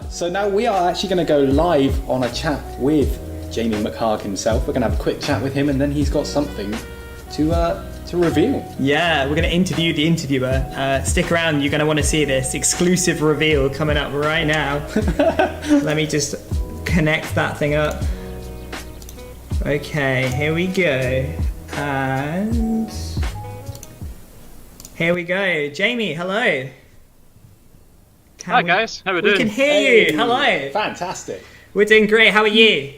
So now we are actually going to go live on a chat with Jamie McHarg himself. We're going to have a quick chat with him, and then he's got something to reveal. Yeah, we're going to interview the interviewer. Stick around, you're going to want to see this exclusive reveal coming up right now. Let me just connect that thing up. Okay, here we go. And here we go. Jamie, hello. Hi guys, how are we doing? We can hear you. Hello. Fantastic. We're doing great. How are you?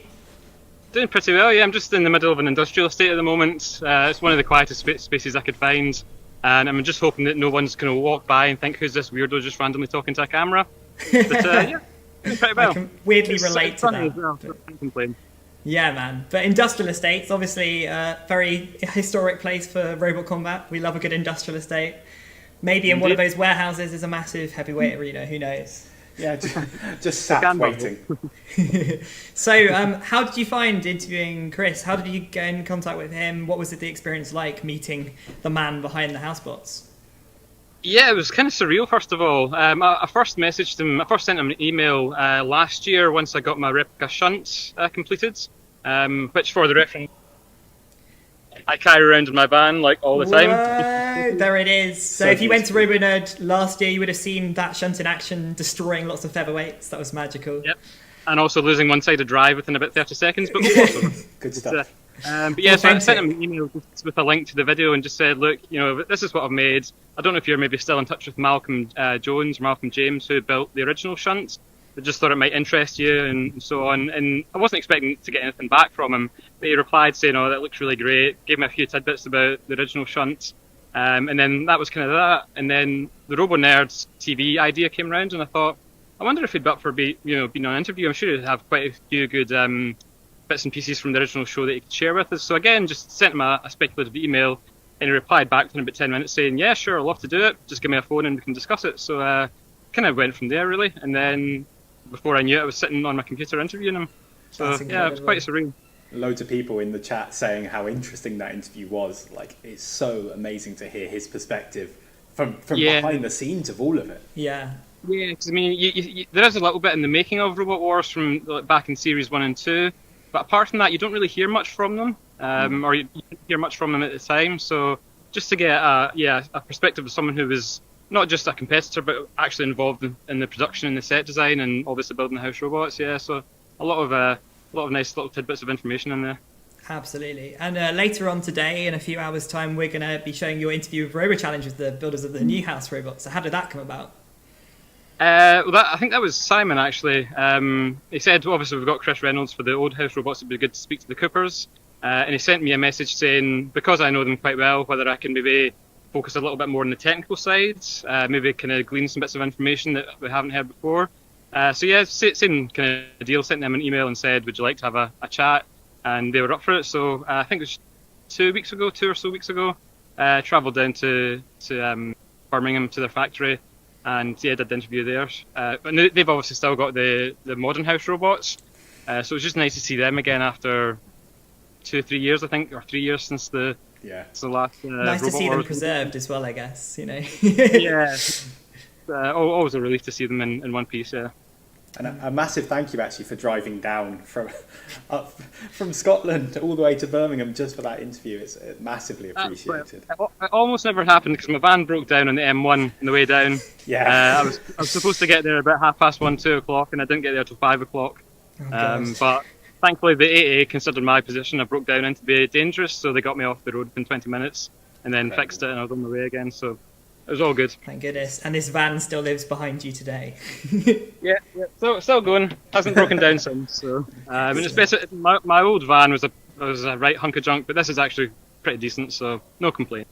Doing pretty well, yeah. I'm just in the middle of an industrial estate at the moment. It's one of the quietest spaces I could find. And I'm just hoping that no one's going to walk by and think, who's this weirdo just randomly talking to a camera? But yeah, doing pretty well. I can weirdly relate to that. Well, so I can't complain. Yeah, man. But industrial estates, obviously, very historic place for robot combat. We love a good industrial estate. Maybe in one of those warehouses is a massive heavyweight arena. Who knows? Yeah, just sat waiting. So, how did you find interviewing Chris? How did you get in contact with him? What was the experience like meeting the man behind the housebots? Yeah, it was kind of surreal, first of all. I first messaged him, I first sent him an email last year once I got my replica shunt completed, which, for the reference, I carry around in my van like all the time. Whoa, there it is. So if you went to RoboNerd last year, you would have seen that shunt in action, destroying lots of featherweights. That was magical. Yep. And also losing one side of drive within about 30 seconds, but awesome. Good stuff. But yeah, so I sent him an email just with a link to the video and just said, look, you know, this is what I've made. I don't know if you're maybe still in touch with Malcolm Jones or Malcolm James, who built the original shunt. I just thought it might interest you and so on. And I wasn't expecting to get anything back from him, but he replied saying, oh, that looks really great. Gave me a few tidbits about the original shunt. And then that was kind of that. And then the RoboNerd TV idea came around, and I thought, I wonder if he'd be up for being on an interview. I'm sure he'd have quite a few good bits and pieces from the original show that he could share with us. So again, just sent him a speculative email, and he replied back within about 10 minutes saying, yeah, sure, I'd love to do it. Just give me a phone and we can discuss it. So kind of went from there, really. And then before I knew it, I was sitting on my computer interviewing him. So yeah, it was quite surreal. Loads of people in the chat saying how interesting that interview was. Like, it's so amazing to hear his perspective from behind the scenes of all of it. Yeah. Yeah, because I mean, there is a little bit in the making of Robot Wars from back in series 1 and 2, but apart from that, you don't really hear much from them, or you didn't hear much from them at the time. So just to get a perspective of someone who was not just a competitor, but actually involved in the production and the set design, and obviously building the house robots. Yeah, so a lot of nice little tidbits of information in there. Absolutely. And later on today, in a few hours' time, we're going to be showing your interview with Robo Challenge with the builders of the new house robots. So how did that come about? I think that was Simon, actually. He said, obviously, we've got Chris Reynolds for the old house robots, it'd be good to speak to the Coopers. And he sent me a message saying, because I know them quite well, whether I can maybe focus a little bit more on the technical side, maybe kind of glean some bits of information that we haven't heard before. So yeah, same kind of deal, sent them an email and said, would you like to have a chat? And they were up for it. So I think it was 2 or so weeks ago, travelled down to Birmingham to their factory, and yeah, did the interview there. But they've obviously still got the modern house robots, so it was just nice to see them again after 2 or 3 years, I think, or 3 years since the last. Nice to Robot see them Wars. preserved as well, I guess. You know. Yeah, always a relief to see them in one piece. Yeah. And a massive thank you actually for driving down from Scotland all the way to Birmingham just for that interview. It's massively appreciated. It almost never happened because my van broke down on the M1 on the way down. Yeah. I was supposed to get there about 1:30, 2 o'clock, and I didn't get there till 5 o'clock. But thankfully the 8A considered my position I broke down in to be dangerous, so they got me off the road within 20 minutes and then fixed it, and I was on my way again. So it was all good. Thank goodness. And this van still lives behind you today. Yeah. So still going. Hasn't broken down since. So it's better. My old van was a right hunk of junk, but this is actually pretty decent. So no complaint.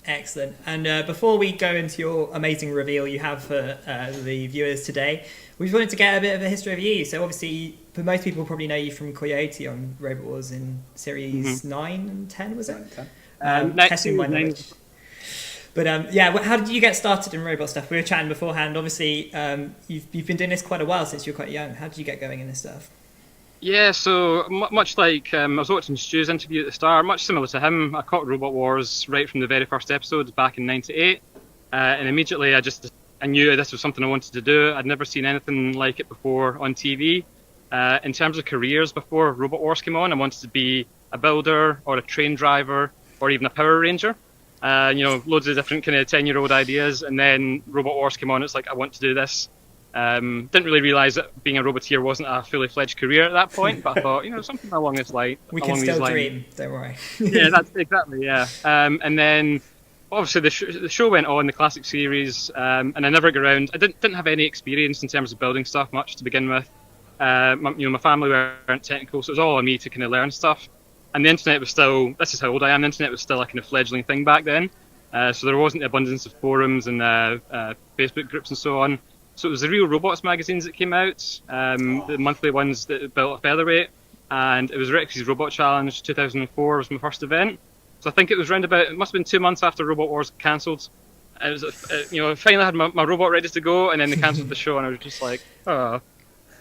Excellent. And before we go into your amazing reveal you have for the viewers today, we just wanted to get a bit of a history of you. So obviously, for most people, probably know you from Coyote on Robot Wars in series 9 and 10, was it? 9 and 10. Testing my knowledge. But how did you get started in robot stuff? We were chatting beforehand. Obviously, you've been doing this quite a while since you were quite young. How did you get going in this stuff? Yeah, so much like I was watching Stu's interview at the start, much similar to him, I caught Robot Wars right from the very first episode back in '98, and immediately I just I knew this was something I wanted to do. I'd never seen anything like it before on TV. In terms of careers, before Robot Wars came on, I wanted to be a builder or a train driver or even a Power Ranger. Loads of different kind of 10-year-old ideas. And then Robot Wars came on. It's like, I want to do this. Didn't really realise that being a Roboteer wasn't a fully fledged career at that point, but I thought, something along this line. We can still dream, don't worry. Yeah, that's exactly, yeah. And then, obviously, the show went on, the classic series, and I never got around. I didn't have any experience in terms of building stuff much to begin with. My family weren't technical, so it was all on me to kind of learn stuff. And the internet was still, this is how old I am, the internet was still a kind of fledgling thing back then. So there wasn't the abundance of forums and Facebook groups and so on. So it was the Real Robots magazines that came out, the monthly ones that built a featherweight, and it was Rexy's Robot Challenge 2004 was my first event. So I think it was round about, it must have been 2 months after Robot Wars cancelled. It was, I finally had my robot ready to go, and then they cancelled the show, and I was just like, oh.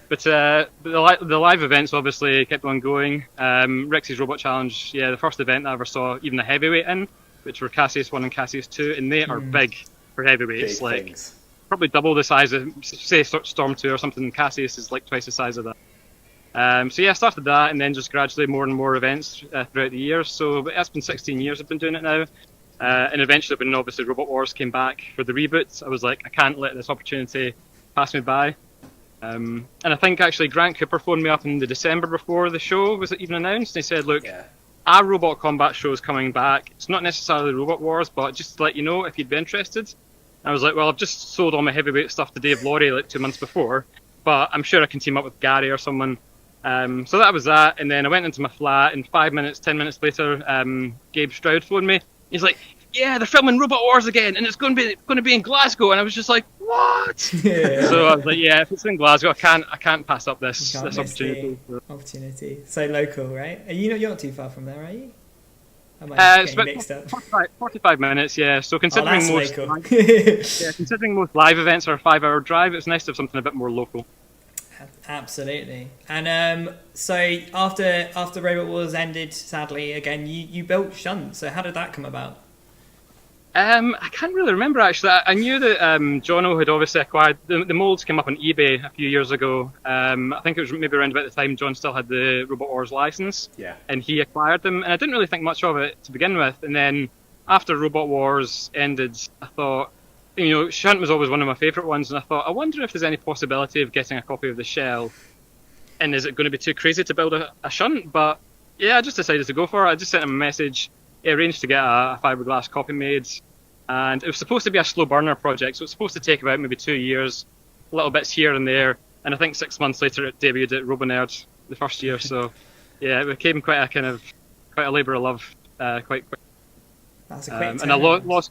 But the live events obviously kept on going. Rexy's Robot Challenge, the first event I ever saw even a heavyweight in, which were Cassius 1 and Cassius 2, and they are big for heavyweights. Big things. Probably double the size of, say, Storm 2 or something. Cassius is like twice the size of that. I started that, and then just gradually more and more events throughout the years. So it's been 16 years I've been doing it now. And eventually, when obviously Robot Wars came back for the reboot, I was like, I can't let this opportunity pass me by. And I think actually Grant Cooper phoned me up in the December before the show was even announced. And he said, look, our Robot Combat show is coming back. It's not necessarily Robot Wars, but just to let you know if you'd be interested. I was like, well, I've just sold all my heavyweight stuff to Dave Laurie like 2 months before, but I'm sure I can team up with Gary or someone. So that was that, and then I went into my flat, and 5 minutes, 10 minutes later, Gabe Stroud phoned me. He's like, yeah, they're filming Robot Wars again, and it's going to be in Glasgow, and I was just like, what? Yeah. So I was like, yeah, if it's in Glasgow, I can't pass up this opportunity. Opportunity. So local, right? You're not too far from there, are you? It's about mixed up. 45 minutes, yeah. So considering considering most live events are a 5-hour drive, it's nice to have something a bit more local. Absolutely. And so after Robot Wars ended, sadly, again, you built Shunt. So how did that come about? I can't really remember actually. I knew that Jono had obviously acquired the molds. Came up on eBay a few years ago. I think it was maybe around about the time John still had the Robot Wars license. Yeah. And he acquired them, and I didn't really think much of it to begin with. And then after Robot Wars ended, I thought, Shunt was always one of my favourite ones, and I thought, I wonder if there's any possibility of getting a copy of the shell. And is it going to be too crazy to build a Shunt? But yeah, I just decided to go for it. I just sent him a message. He arranged to get a fiberglass copy made, and it was supposed to be a slow burner project, so it's supposed to take about maybe 2 years, little bits here and there, and I think 6 months later it debuted at RoboNerd the first year, so yeah, it became quite a labour of love quite quick. That's a quick and I lost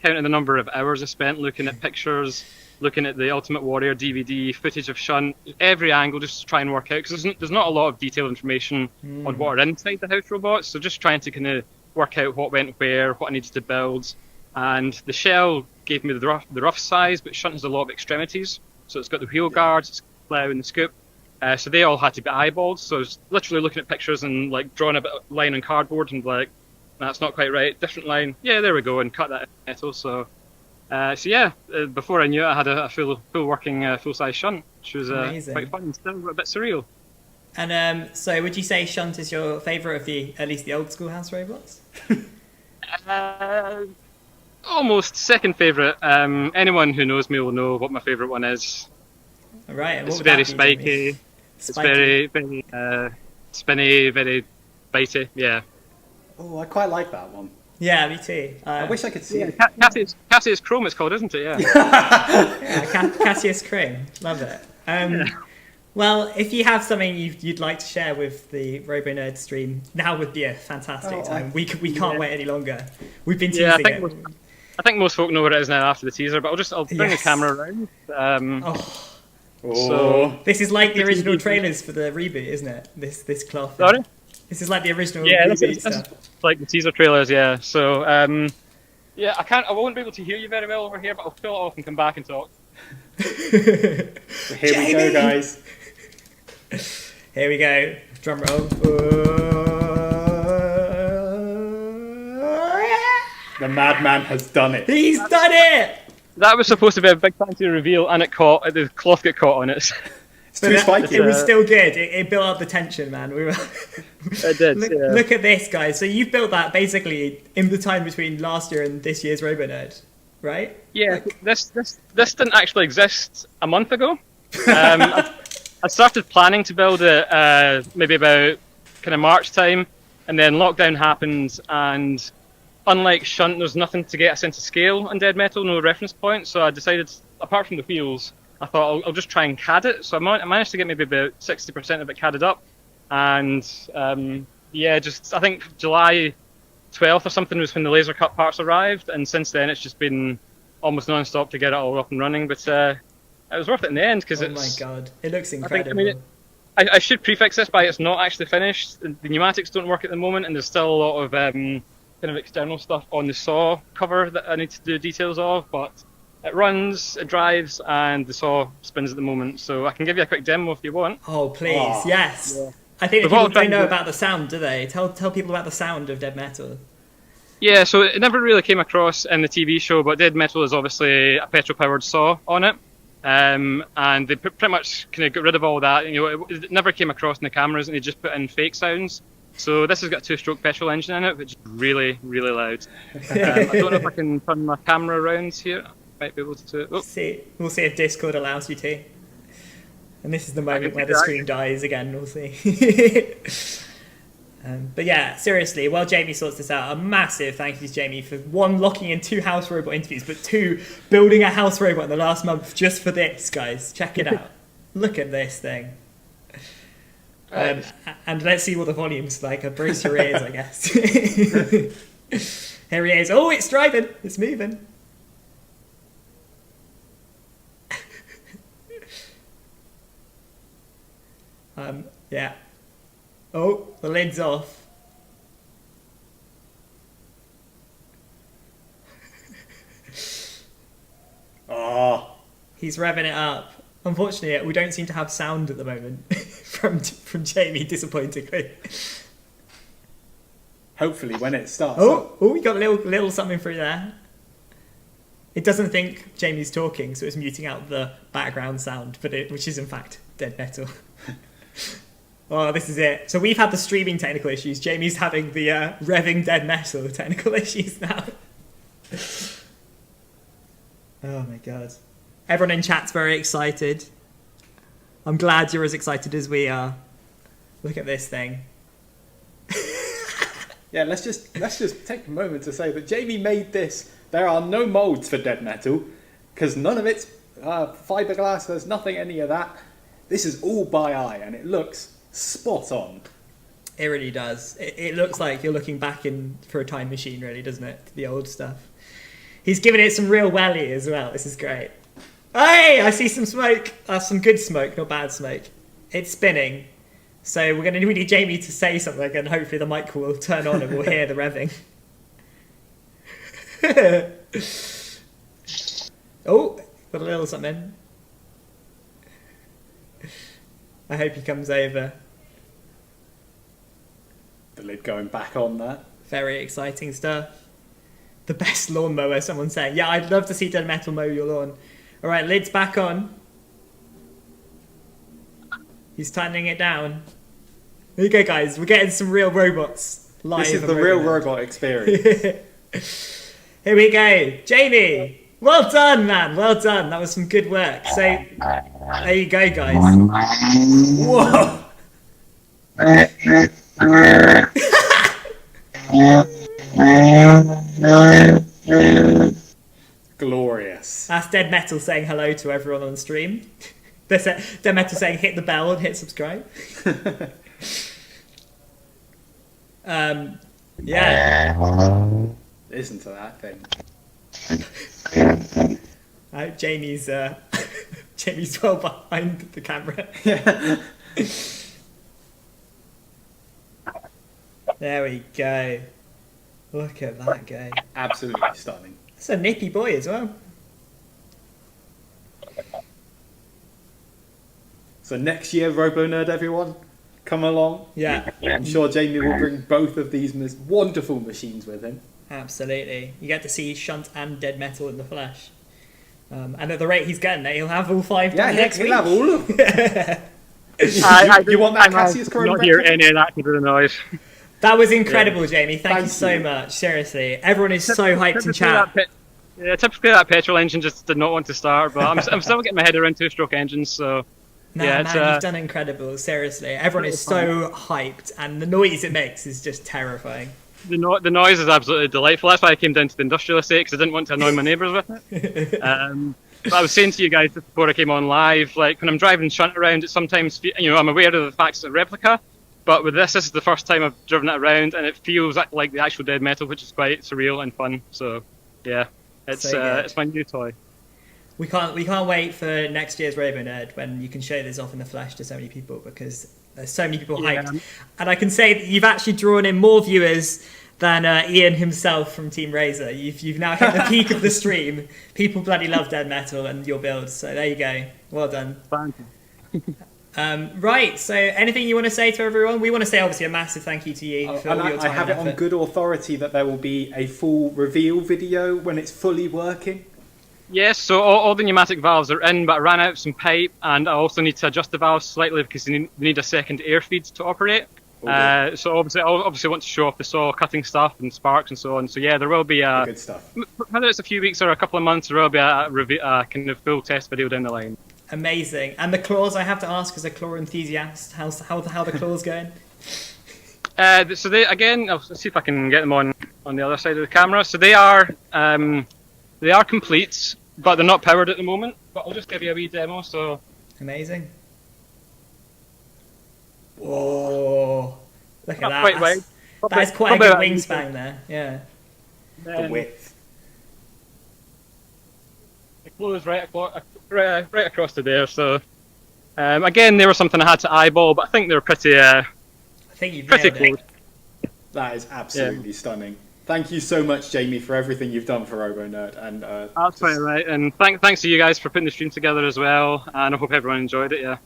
count of the number of hours I spent looking at pictures, looking at the Ultimate Warrior DVD, footage of Shunt, every angle, just to try and work out, because there's not a lot of detailed information on what are inside the house robots, so just trying to kind of work out what went where, what I needed to build. And the shell gave me the rough size, but Shunt has a lot of extremities, so it's got the wheel guards, it's got the plough and the scoop, so they all had to be eyeballed. So I was literally looking at pictures and like drawing a bit of line on cardboard and like, that's not quite right, different line, yeah, there we go, and cut that in metal. So before I knew it, I had a full working full-size Shunt, which was quite fun and still a bit surreal. And so would you say Shunt is your favourite of at least the old school house robots? Almost second favourite. Anyone who knows me will know what my favourite one is. All right. And it's very spiky. It's very, very spinny, very bitey. Yeah. Oh, I quite like that one. Yeah, me too. I wish I could see it. Cassius Chrome it's called, isn't it? Yeah. Cassius Chrome. Love it. Well, if you have something you'd like to share with the RoboNerd stream, now would be a fantastic time. We can't wait any longer. We've been teasing it. I think most folk know what it is now after the teaser, but I'll bring the camera around. So this is like the original trailers for the reboot, isn't it? This cloth. Sorry? This is like the original reboot stuff. This is like the teaser trailers, yeah. So I won't be able to hear you very well over here, but I'll fill it off and come back and talk. Here we go, guys. Here we go. Drum roll. The madman has done it. He's done it! that was supposed to be a big fancy reveal, and the cloth got caught on it. It's too spiky. It was still good. It built up the tension, man. We were. It did. Look at this, guys. So you've built that basically in the time between last year and this year's RoboNerd, right? Yeah, this didn't actually exist a month ago. I started planning to build it maybe about kind of March time, and then lockdown happened, and unlike Shunt, there's nothing to get a sense of scale on Dead Metal, no reference point. So I decided, apart from the wheels, I thought I'll just try and CAD it. So I managed to get maybe about 60% of it CAD'd up, and I think July 12th or something was when the laser cut parts arrived, and since then it's just been almost non-stop to get it all up and running. But it was worth it in the end because my god, it looks incredible. I should prefix this by it's not actually finished. The pneumatics don't work at the moment, and there's still a lot of kind of external stuff on the saw cover that I need to do details of, but it runs, it drives, and the saw spins at the moment. So I can give you a quick demo if you want. Oh, please, yes. Yeah. I think people don't know about the sound, do they? Tell people about the sound of Dead Metal. Yeah, so it never really came across in the TV show, but Dead Metal is obviously a petrol-powered saw on it. And they pretty much kind of got rid of all that. It never came across in the cameras, and they just put in fake sounds. So this has got a 2-stroke petrol engine in it, which is really, really loud. I don't know if I can turn my camera around here. I might be able to. Oh. We'll see if Discord allows you to. And this is the moment where the screen dies again. We'll see. But yeah, seriously, while Jamie sorts this out, a massive thank you to Jamie for 1, locking in 2 house robot interviews, but 2, building a house robot in the last month just for this, guys. Check it out. Look at this thing. And let's see what the volume's like. Brace your ears, I guess. Here he is. Oh, it's driving. It's moving. Yeah. Oh, the lid's off. Oh. He's revving it up. Unfortunately, we don't seem to have sound at the moment from Jamie, disappointingly. Hopefully, when it starts. Oh, we got a little something through there. It doesn't think Jamie's talking, so it's muting out the background sound, which is in fact Dead Metal. Oh, this is it. So we've had the streaming technical issues. Jamie's having the revving Dead Metal technical issues now. Oh my god. Everyone in chat's very excited. I'm glad you're as excited as we are. Look at this thing. Yeah, let's just take a moment to say that Jamie made this. There are no molds for Dead Metal, because none of it's fiberglass. There's nothing, any of that. This is all by eye, and it looks spot on. It really does. It looks like you're looking back for a time machine, really, doesn't it? The old stuff. He's given it some real welly as well. This is great. Hey, I see some smoke. That's some good smoke, not bad smoke. It's spinning. So we need Jamie to say something, and hopefully the mic will turn on and we'll hear the revving. Oh, got a little something. I hope he comes over. The lid going back on that. Very exciting stuff. The best lawnmower, someone's saying. Yeah, I'd love to see Dead Metal mow your lawn. All right, lid's back on. He's tightening it down. There you go, guys. We're getting some real robots live. This is the real robot experience. Here we go. Jamie, well done, man. Well done. That was some good work. So, there you go, guys. Whoa. Glorious. That's Dead Metal saying hello to everyone on the stream. That's Dead Metal saying hit the bell and hit subscribe. Yeah. Listen to that thing. I hope Jamie's Jamie's well behind the camera. Yeah. There we go. Look at that guy. Absolutely stunning. That's a nippy boy as well. So next year, RoboNerd, everyone, come along. Yeah. I'm sure Jamie will bring both of these wonderful machines with him. Absolutely. You get to see Shunt and Dead Metal in the flesh. And at the rate he's getting, he'll have all 5 done next week. He'll have all of them. You want that Cassius Corona? Not hear any of that kind of noise. That was incredible, Jamie. Thank you so much. Seriously, everyone is so hyped in chat. Typically that petrol engine just did not want to start, but I'm still getting my head around 2-stroke engines, so... Man, you've done incredible, seriously. Everyone is so hyped, and the noise it makes is just terrifying. The noise is absolutely delightful. That's why I came down to the industrial estate, because I didn't want to annoy my neighbours with it. But I was saying to you guys before I came on live, like, when I'm driving shunt around, it sometimes, I'm aware of the fact it's a replica, but with this is the first time I've driven it around, and it feels like the actual dead metal, which is quite surreal and fun. So, yeah, it's my new toy. We can't wait for next year's RoboNerd when you can show this off in the flesh to so many people, because there's so many people hyped. And I can say that you've actually drawn in more viewers than Ian himself from Team Razor. You've now hit the peak of the stream. People bloody love dead metal and your builds, so there you go. Well done. Thank you. Right, so anything you want to say to everyone? We want to say obviously a massive thank you to you for all your time. I have it on good authority that there will be a full reveal video when it's fully working. Yes, so all the pneumatic valves are in, but I ran out of some pipe, and I also need to adjust the valves slightly because we need a second air feed to operate. So obviously I want to show off the saw cutting stuff and sparks and so on. So yeah, there will be good stuff. Whether it's a few weeks or a couple of months, there will be a kind of full test video down the line. Amazing. And the claws, I have to ask, as a claw enthusiast, how the claws going? So they, again, I'll see if I can get them on the other side of the camera. So they are complete, but they're not powered at the moment. But I'll just give you a wee demo. So amazing. Whoa! Look at that. Quite wide. That is quite a good wingspan there. Yeah. The width. It closed right across to there. So again, they were something I had to eyeball, but I think they were pretty. I think you've pretty nailed close. That is absolutely stunning. Thank you so much, Jamie, for everything you've done for RoboNerd. And that's quite right. And thanks to you guys for putting the stream together as well. And I hope everyone enjoyed it. Yeah.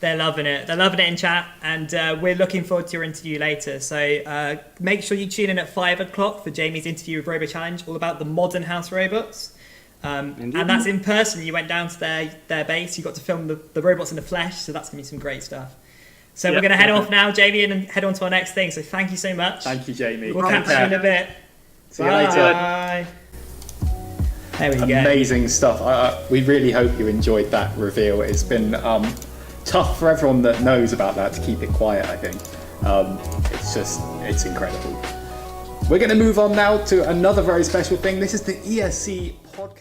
They're loving it. They're loving it in chat, and we're looking forward to your interview later. So make sure you tune in at 5 o'clock for Jamie's interview with Robo Challenge, all about the modern house robots. And that's in person. You went down to their base. You got to film the robots in the flesh. So that's going to be some great stuff. So we're going to head off now, Jamie, and head on to our next thing. So thank you so much. Thank you, Jamie. We'll catch you in a bit. See you later. Bye. There we go. Amazing stuff. We really hope you enjoyed that reveal. It's been tough for everyone that knows about that to keep it quiet, I think. It's incredible. We're going to move on now to another very special thing. This is the ESC podcast.